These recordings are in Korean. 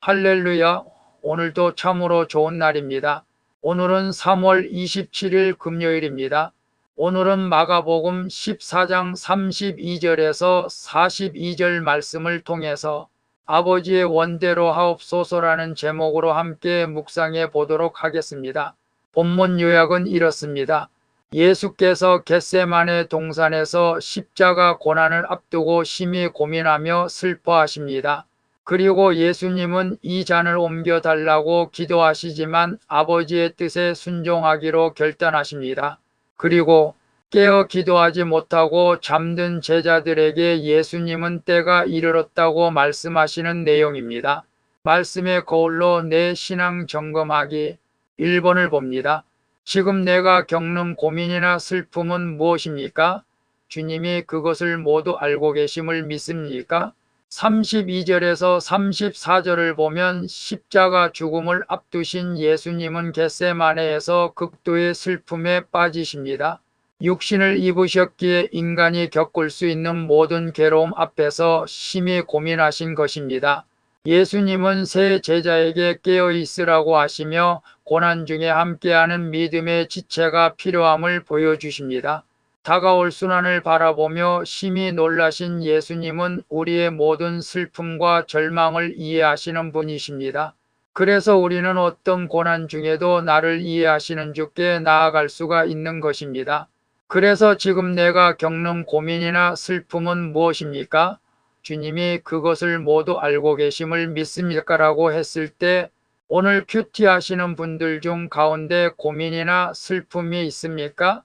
할렐루야. 오늘도 참으로 좋은 날입니다. 오늘은 3월 27일 금요일입니다. 오늘은 마가복음 14장 32절에서 42절 말씀을 통해서 아버지의 원대로 하옵소서라는 제목으로 함께 묵상해 보도록 하겠습니다. 본문 요약은 이렇습니다. 예수께서 겟세마네 동산에서 십자가 고난을 앞두고 심히 고민하며 슬퍼하십니다. 그리고 예수님은 이 잔을 옮겨달라고 기도하시지만 아버지의 뜻에 순종하기로 결단하십니다. 그리고 깨어 기도하지 못하고 잠든 제자들에게 예수님은 때가 이르렀다고 말씀하시는 내용입니다. 말씀의 거울로 내 신앙 점검하기 1번을 봅니다. 지금 내가 겪는 고민이나 슬픔은 무엇입니까? 주님이 그것을 모두 알고 계심을 믿습니까? 32절에서 34절을 보면 십자가 죽음을 앞두신 예수님은 겟세마네에서 극도의 슬픔에 빠지십니다. 육신을 입으셨기에 인간이 겪을 수 있는 모든 괴로움 앞에서 심히 고민하신 것입니다. 예수님은 세 제자에게 깨어 있으라고 하시며 고난 중에 함께하는 믿음의 지체가 필요함을 보여주십니다. 다가올 순환을 바라보며 심히 놀라신 예수님은 우리의 모든 슬픔과 절망을 이해하시는 분이십니다. 그래서 우리는 어떤 고난 중에도 나를 이해하시는 주께 나아갈 수가 있는 것입니다. 그래서 지금 내가 겪는 고민이나 슬픔은 무엇입니까? 주님이 그것을 모두 알고 계심을 믿습니까? 라고 했을 때 오늘 큐티 하시는 분들 중 가운데 고민이나 슬픔이 있습니까?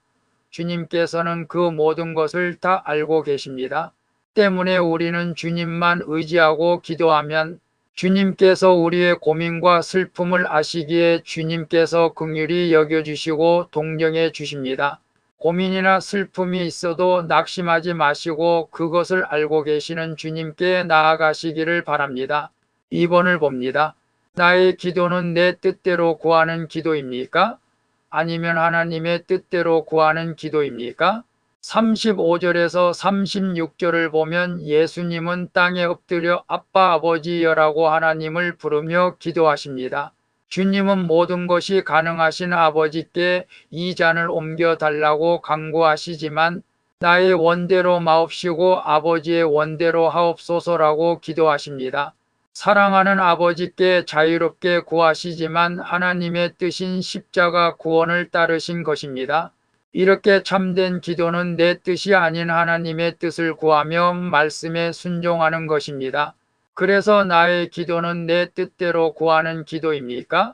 주님께서는 그 모든 것을 다 알고 계십니다. 때문에 우리는 주님만 의지하고 기도하면 주님께서 우리의 고민과 슬픔을 아시기에 주님께서 긍휼히 여겨주시고 동정해 주십니다. 고민이나 슬픔이 있어도 낙심하지 마시고 그것을 알고 계시는 주님께 나아가시기를 바랍니다. 2번을 봅니다. 나의 기도는 내 뜻대로 구하는 기도입니까? 아니면 하나님의 뜻대로 구하는 기도입니까? 35절에서 36절을 보면 예수님은 땅에 엎드려 아빠 아버지여라고 하나님을 부르며 기도하십니다. 주님은 모든 것이 가능하신 아버지께 이 잔을 옮겨달라고 간구하시지만 나의 원대로 마옵시고 아버지의 원대로 하옵소서라고 기도하십니다. 사랑하는 아버지께 자유롭게 구하시지만 하나님의 뜻인 십자가 구원을 따르신 것입니다. 이렇게 참된 기도는 내 뜻이 아닌 하나님의 뜻을 구하며 말씀에 순종하는 것입니다. 그래서 나의 기도는 내 뜻대로 구하는 기도입니까?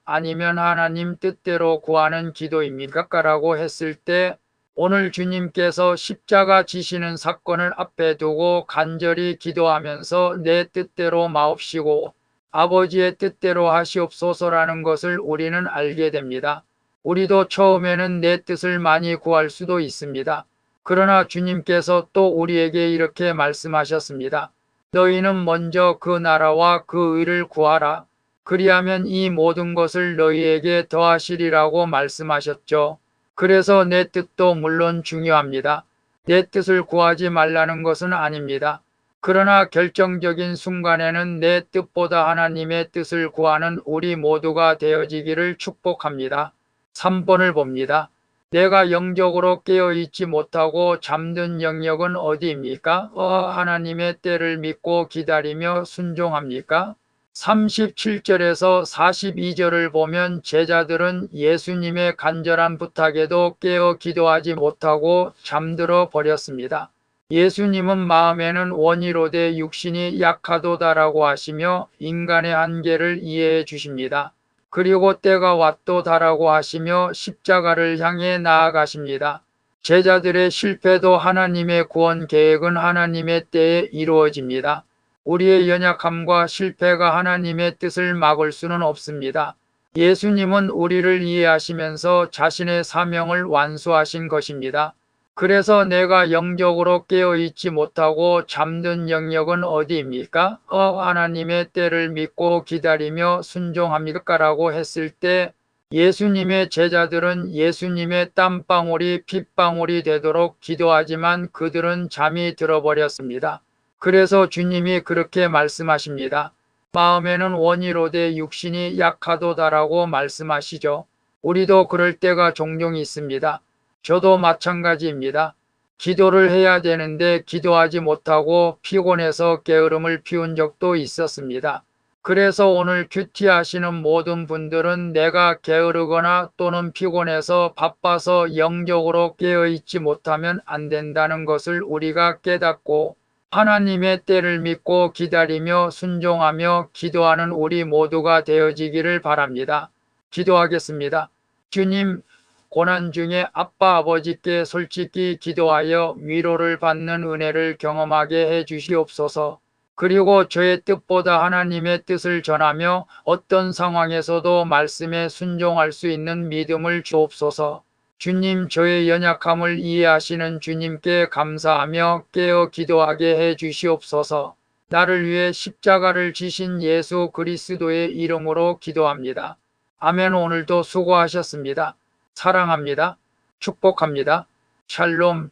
아니면 하나님 뜻대로 구하는 기도입니까? 라고 했을 때 오늘 주님께서 십자가 지시는 사건을 앞에 두고 간절히 기도하면서 내 뜻대로 마옵시고 아버지의 뜻대로 하시옵소서라는 것을 우리는 알게 됩니다. 우리도 처음에는 내 뜻을 많이 구할 수도 있습니다. 그러나 주님께서 또 우리에게 이렇게 말씀하셨습니다. 너희는 먼저 그 나라와 그 의를 구하라. 그리하면 이 모든 것을 너희에게 더하시리라고 말씀하셨죠. 그래서 내 뜻도 물론 중요합니다. 내 뜻을 구하지 말라는 것은 아닙니다. 그러나 결정적인 순간에는 내 뜻보다 하나님의 뜻을 구하는 우리 모두가 되어지기를 축복합니다. 3번을 봅니다. 내가 영적으로 깨어있지 못하고 잠든 영역은 어디입니까? 하나님의 때를 믿고 기다리며 순종합니까? 37절에서 42절을 보면 제자들은 예수님의 간절한 부탁에도 깨어 기도하지 못하고 잠들어 버렸습니다. 예수님은 마음에는 원이로되 육신이 약하도다라고 하시며 인간의 한계를 이해해 주십니다. 그리고 때가 왔도다라고 하시며 십자가를 향해 나아가십니다. 제자들의 실패도 하나님의 구원 계획은 하나님의 때에 이루어집니다. 우리의 연약함과 실패가 하나님의 뜻을 막을 수는 없습니다. 예수님은 우리를 이해하시면서 자신의 사명을 완수하신 것입니다. 그래서 내가 영적으로 깨어있지 못하고 잠든 영역은 어디입니까? 하나님의 때를 믿고 기다리며 순종합니까? 라고 했을 때 예수님의 제자들은 예수님의 땀방울이 핏방울이 되도록 기도하지만 그들은 잠이 들어버렸습니다. 그래서 주님이 그렇게 말씀하십니다. 마음에는 원이로되 육신이 약하도다라고 말씀하시죠. 우리도 그럴 때가 종종 있습니다. 저도 마찬가지입니다. 기도를 해야 되는데 기도하지 못하고 피곤해서 게으름을 피운 적도 있었습니다. 그래서 오늘 큐티 하시는 모든 분들은 내가 게으르거나 또는 피곤해서 바빠서 영적으로 깨어있지 못하면 안 된다는 것을 우리가 깨닫고 하나님의 때를 믿고 기다리며 순종하며 기도하는 우리 모두가 되어지기를 바랍니다. 기도하겠습니다. 주님, 고난 중에 아빠 아버지께 솔직히 기도하여 위로를 받는 은혜를 경험하게 해 주시옵소서. 그리고 저의 뜻보다 하나님의 뜻을 전하며 어떤 상황에서도 말씀에 순종할 수 있는 믿음을 주옵소서. 주님, 저의 연약함을 이해하시는 주님께 감사하며 깨어 기도하게 해 주시옵소서. 나를 위해 십자가를 지신 예수 그리스도의 이름으로 기도합니다. 아멘. 오늘도 수고하셨습니다. 사랑합니다. 축복합니다. 샬롬.